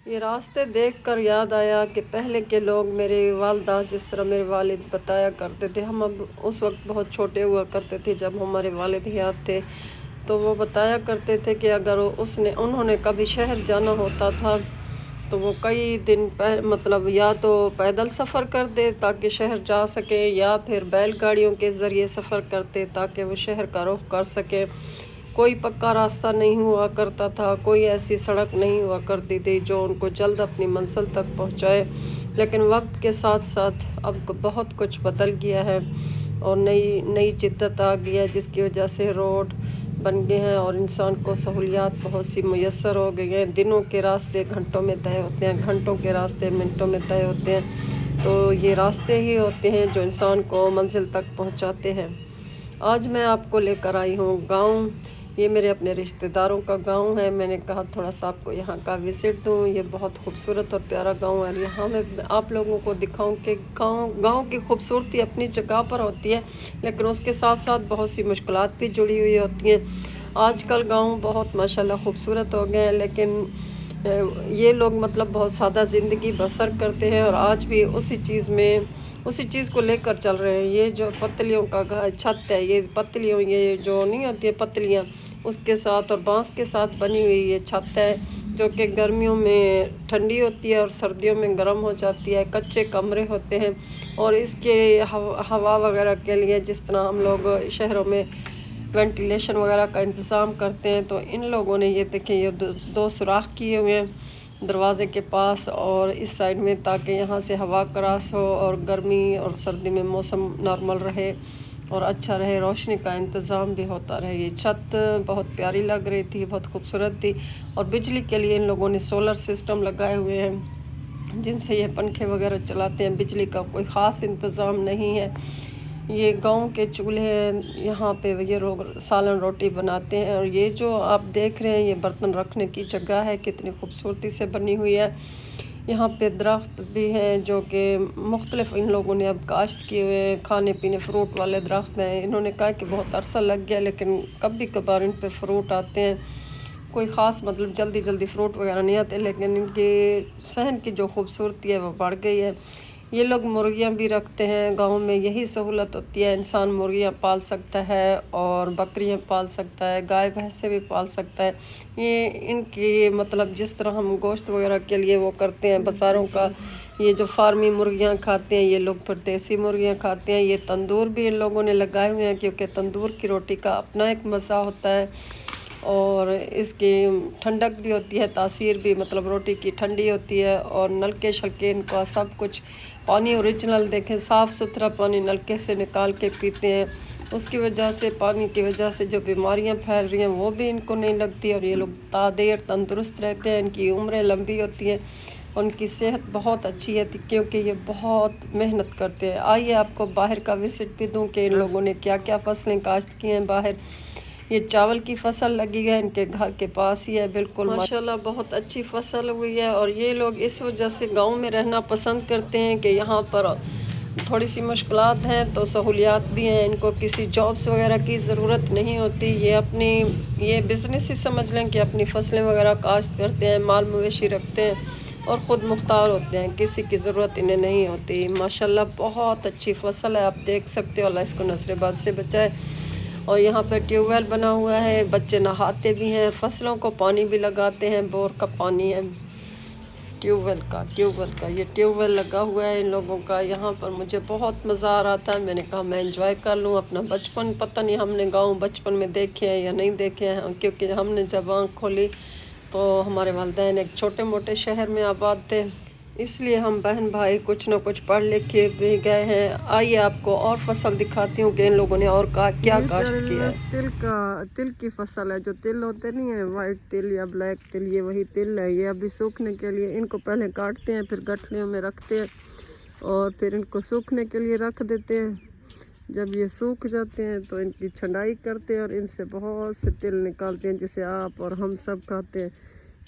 ये रास्ते देखकर याद आया कि पहले के लोग, मेरे वालिदा जिस तरह मेरे वालिद बताया करते थे, हम अब उस वक़्त बहुत छोटे हुआ करते थे जब हमारे वालिद हयात थे। तो वो बताया करते थे कि अगर उन्होंने कभी शहर जाना होता था तो वो कई दिन मतलब या तो पैदल सफ़र करते ताकि शहर जा सकें, या फिर बैलगाड़ियों के ज़रिए सफ़र करते ताकि वो शहर का रुख कर सकें। कोई पक्का रास्ता नहीं हुआ करता था, कोई ऐसी सड़क नहीं हुआ करती थी जो उनको जल्द अपनी मंजिल तक पहुंचाए। लेकिन वक्त के साथ साथ अब बहुत कुछ बदल गया है और नई नई जिद्दत आ गई है, जिसकी वजह से रोड बन गए हैं और इंसान को सहूलियात बहुत सी मुयस्सर हो गई हैं। दिनों के रास्ते घंटों में तय होते हैं, घंटों के रास्ते मिनटों में तय होते हैं। तो ये रास्ते ही होते हैं जो इंसान को मंजिल तक पहुंचाते हैं। आज मैं आपको लेकर आई हूँ गाँव। ये मेरे अपने रिश्तेदारों का गांव है। मैंने कहा थोड़ा सा आपको यहाँ का विज़िट दूँ। ये बहुत खूबसूरत और प्यारा गांव है और यहाँ मैं आप लोगों को दिखाऊं कि गांव की खूबसूरती अपनी जगह पर होती है, लेकिन उसके साथ साथ बहुत सी मुश्किलात भी जुड़ी हुई होती हैं। आजकल गांव बहुत माशाल्लाह खूबसूरत हो गए हैं, लेकिन ये लोग मतलब बहुत सादा ज़िंदगी बसर करते हैं और आज भी उसी चीज़ को लेकर चल रहे हैं। ये जो पतलियों का छत है, ये पतलियों, ये जो नहीं होती है पतलियाँ, उसके साथ और बांस के साथ बनी हुई ये छत है, जो कि गर्मियों में ठंडी होती है और सर्दियों में गर्म हो जाती है। कच्चे कमरे होते हैं और इसके हवा वगैरह के लिए जिस तरह हम लोग शहरों में वेंटिलेशन वगैरह का इंतज़ाम करते हैं, तो इन लोगों ने ये देखें, ये दो सुराख किए हुए हैं दरवाज़े के पास और इस साइड में, ताकि यहाँ से हवा क्रॉस हो और गर्मी और सर्दी में मौसम नॉर्मल रहे और अच्छा रहे, रोशनी का इंतज़ाम भी होता रहे। ये छत बहुत प्यारी लग रही थी, बहुत खूबसूरत थी। और बिजली के लिए इन लोगों ने सोलर सिस्टम लगाए हुए हैं, जिनसे ये पंखे वगैरह चलाते हैं। बिजली का कोई ख़ास इंतज़ाम नहीं है। ये गांव के चूल्हे हैं, यहाँ पे ये लोग सालन रोटी बनाते हैं। और ये जो आप देख रहे हैं, ये बर्तन रखने की जगह है, कितनी खूबसूरती से बनी हुई है। यहाँ पे दरख्त भी हैं जो कि मुख्तलिफ इन लोगों ने अब काश्त किए हुए हैं, खाने पीने फ्रूट वाले दरख्त हैं। इन्होंने कहा कि बहुत अरसा लग गया, लेकिन कभी कभार इन पे फ्रूट आते हैं। कोई ख़ास मतलब जल्दी जल्दी फ्रूट वगैरह नहीं आते, लेकिन इनके सहन की जो खूबसूरती है वो बढ़ गई है। ये लोग मुर्गियाँ भी रखते हैं। गांव में यही सहूलत होती है, इंसान मुर्गियाँ पाल सकता है और बकरियाँ पाल सकता है, गाय भैंसे भी पाल सकता है। ये इनकी मतलब जिस तरह हम गोश्त वगैरह के लिए वो करते हैं बसारों का, ये जो फार्मी मुर्गियाँ खाते हैं ये लोग, फिर देसी मुर्गियाँ खाते हैं। ये तंदूर भी इन लोगों ने लगाए हुए हैं, क्योंकि तंदूर की रोटी का अपना एक मज़ा होता है और इसकी ठंडक भी होती है, तासीर भी, मतलब रोटी की ठंडी होती है। और नलके शलके इनका सब कुछ, पानी ओरिजिनल देखें, साफ़ सुथरा पानी नलके से निकाल के पीते हैं। उसकी वजह से, पानी की वजह से जो बीमारियां फैल रही हैं वो भी इनको नहीं लगती और ये लोग तादेर तंदुरुस्त रहते हैं। इनकी उम्रें लंबी होती हैं, उनकी सेहत बहुत अच्छी है, क्योंकि ये बहुत मेहनत करते हैं। आइए आपको बाहर का विजिट भी दूं कि इन लोगों ने क्या क्या फसलें काश्त की हैं बाहर। ये चावल की फसल लगी है, इनके घर के पास ही है, बिल्कुल माशाल्लाह बहुत अच्छी फसल हुई है। और ये लोग इस वजह से गांव में रहना पसंद करते हैं कि यहाँ पर थोड़ी सी मुश्किलात हैं तो सहूलियात भी हैं। इनको किसी जॉब्स वगैरह की ज़रूरत नहीं होती। ये बिज़नेस ही समझ लें कि अपनी फसलें वगैरह काश्त करते हैं, माल मवेशी रखते हैं और ख़ुद मुख्तार होते हैं, किसी की ज़रूरत इन्हें नहीं होती। माशाल्लाह बहुत अच्छी फसल है, आप देख सकते हो। अल्लाह इसको नसरे से बचाए। और यहाँ पे ट्यूबवेल बना हुआ है, बच्चे नहाते भी हैं, फसलों को पानी भी लगाते हैं। बोर का पानी है, ट्यूबवेल का ये ट्यूबवेल लगा हुआ है इन लोगों का। यहाँ पर मुझे बहुत मज़ा आ रहा था। मैंने कहा मैं एंजॉय कर लूँ अपना बचपन। पता नहीं हमने गांव बचपन में देखे हैं या नहीं देखे हैं, क्योंकि हमने जब आँख खोली तो हमारे वालिदैन एक छोटे मोटे शहर में आबाद थे, इसलिए हम बहन भाई कुछ ना कुछ पढ़ लिख के भी गए हैं। आइए आपको और फसल दिखाती हूँ कि इन लोगों ने और क्या काश्त किया है। तिल की फसल है, जो तिल होते नहीं है, वाइट तिल या ब्लैक तिल, ये वही तिल है। ये अभी सूखने के लिए इनको पहले काटते हैं, फिर गठरियों में रखते हैं और फिर इनको सूखने के लिए रख देते हैं। जब ये सूख जाते हैं तो इनकी छंटाई करते हैं और इनसे बहुत से तिल निकालते हैं, जिसे आप और हम सब खाते हैं।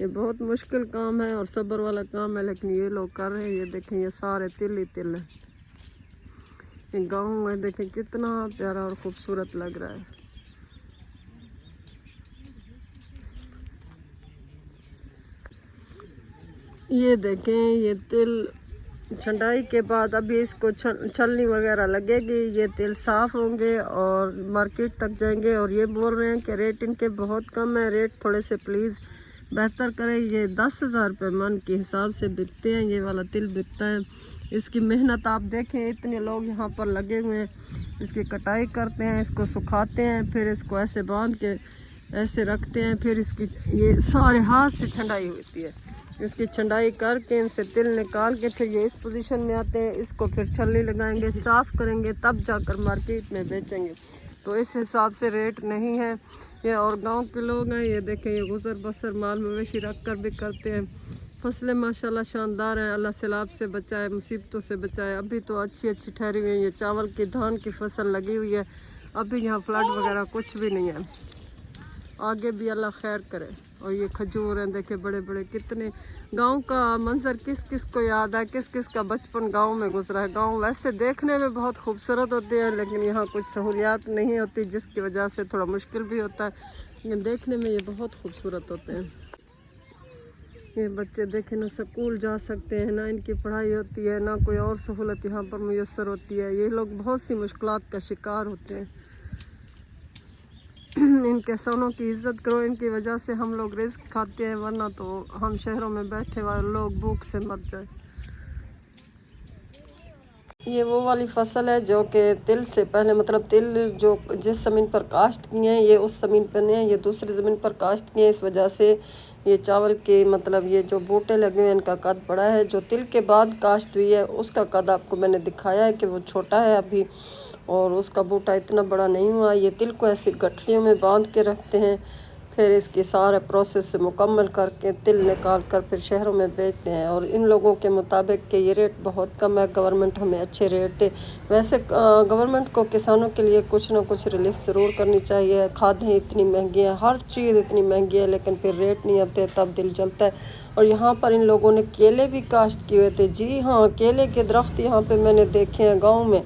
ये बहुत मुश्किल काम है और सब्र वाला काम है, लेकिन ये लोग कर रहे हैं। ये देखें, ये सारे तिल ही तिल है। ये गाँव है, देखें कितना प्यारा और खूबसूरत लग रहा है। ये देखें, ये तिल छंटाई के बाद अभी इसको छलनी वगैरह लगेगी, ये तिल साफ़ होंगे और मार्केट तक जाएंगे। और ये बोल रहे हैं कि रेट इनके बहुत कम है, रेट थोड़े से प्लीज़ बेहतर करें। ये 10,000 रुपये मन के हिसाब से बिकते हैं, ये वाला तिल बिकता है। इसकी मेहनत आप देखें, इतने लोग यहाँ पर लगे हुए हैं, इसकी कटाई करते हैं, इसको सुखाते हैं, फिर इसको ऐसे बांध के ऐसे रखते हैं, फिर इसकी ये सारे हाथ से छंटाई होती है। इसकी छंटाई करके इनसे तिल निकाल के फिर ये इस पोजीशन में आते हैं। इसको फिर छलनी लगाएंगे, साफ़ करेंगे, तब जाकर मार्केट में बेचेंगे। तो इस हिसाब से रेट नहीं है ये। और गांव के लोग हैं, ये देखें, ये गुजर बसर माल मवेशी रख कर भी करते हैं। फसलें माशाल्लाह शानदार हैं, अल्लाह सैलाब से बचाए, मुसीबतों से बचाए। अभी तो अच्छी ठहरी हुई है। ये चावल की धान की फसल लगी हुई है, अभी यहाँ फ्लड वगैरह कुछ भी नहीं है, आगे भी अल्लाह खैर करे। और ये खजूर हैं, देखे बड़े बड़े कितने। गांव का मंजर किस किस को याद है, किस किस का बचपन गांव में गुजरा है। गांव वैसे देखने में बहुत खूबसूरत होते हैं, लेकिन यहाँ कुछ सहूलियात नहीं होती, जिसकी वजह से थोड़ा मुश्किल भी होता है, लेकिन देखने में ये बहुत खूबसूरत होते हैं। ये बच्चे देखें ना स्कूल जा सकते हैं, ना इनकी पढ़ाई होती है, ना कोई और सहूलत यहाँ पर मुयसर होती है। ये लोग बहुत सी मुश्किलात का शिकार होते हैं। इन किसानों की इज़्ज़त करो, इनकी वजह से हम लोग रिस्क खाते हैं, वरना तो हम शहरों में बैठे वाले लोग भूख से मर जाए। ये वो वाली फसल है जो कि तिल से पहले, मतलब तिल जो जिस ज़मीन पर काश्त किए हैं ये उस ज़मीन पर नहीं है, ये दूसरी ज़मीन पर काश्त किए हैं। इस वजह से ये चावल के मतलब ये जो बूटे लगे हुए हैं इनका कद बड़ा है। जो तिल के बाद काश्त हुई है उसका कद आपको मैंने दिखाया है कि वो छोटा है अभी, और उसका बूटा इतना बड़ा नहीं हुआ। ये तिल को ऐसी गठरियों में बांध के रखते हैं, फिर इसकी सारे प्रोसेस से मुकम्मल करके तिल निकाल कर फिर शहरों में बेचते हैं। और इन लोगों के मुताबिक कि ये रेट बहुत कम है, गवर्नमेंट हमें अच्छे रेट दे। वैसे गवर्नमेंट को किसानों के लिए कुछ ना कुछ रिलीफ ज़रूर करनी चाहिए। खादें इतनी महंगी हैं, हर चीज़ इतनी महंगी है, लेकिन फिर रेट नहीं आते, तब दिल जलता है। और यहाँ पर इन लोगों ने केले भी काश्त किए हुए थे। जी हाँ, केले के दरख्त यहाँ पर मैंने देखे हैं गाँव में।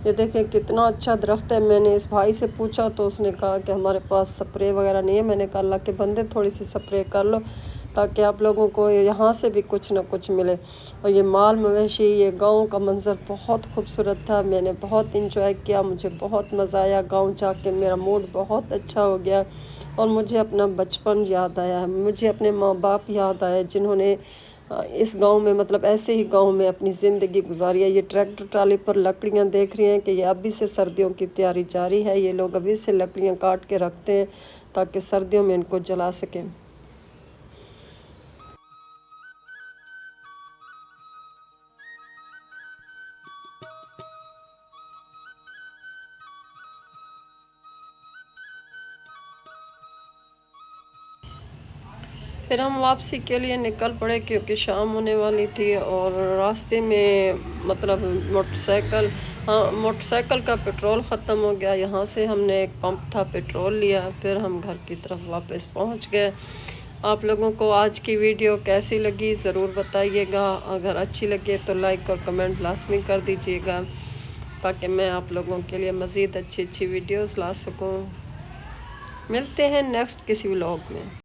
ये देखें कितना अच्छा दरख्त है। मैंने इस भाई से पूछा तो उसने कहा कि हमारे पास स्प्रे वगैरह नहीं है। मैंने कहा अल्लाह के बंदे थोड़ी सी स्प्रे कर लो ताकि आप लोगों को यहाँ से भी कुछ ना कुछ मिले। और ये माल मवेशी, ये गांव का मंज़र बहुत खूबसूरत था। मैंने बहुत इंजॉय किया, मुझे बहुत मज़ा आया गांव जाके, मेरा मूड बहुत अच्छा हो गया। और मुझे अपना बचपन याद आया, मुझे अपने माँ बाप याद आए जिन्होंने इस गांव में, मतलब ऐसे ही गांव में अपनी ज़िंदगी गुजारी है। ये ट्रैक्टर ट्राली पर लकड़ियां देख रही हैं कि ये अभी से सर्दियों की तैयारी जारी है। ये लोग अभी से लकड़ियां काट के रखते हैं ताकि सर्दियों में इनको जला सकें। फिर हम वापसी के लिए निकल पड़े क्योंकि शाम होने वाली थी। और रास्ते में मतलब मोटरसाइकिल का पेट्रोल ख़त्म हो गया। यहाँ से हमने एक पंप था, पेट्रोल लिया, फिर हम घर की तरफ वापस पहुँच गए। आप लोगों को आज की वीडियो कैसी लगी ज़रूर बताइएगा। अगर अच्छी लगे तो लाइक और कमेंट लाजमी कर दीजिएगा ताकि मैं आप लोगों के लिए मज़ीद अच्छी वीडियोज़ ला सकूँ। मिलते हैं नेक्स्ट किसी व्लॉग में।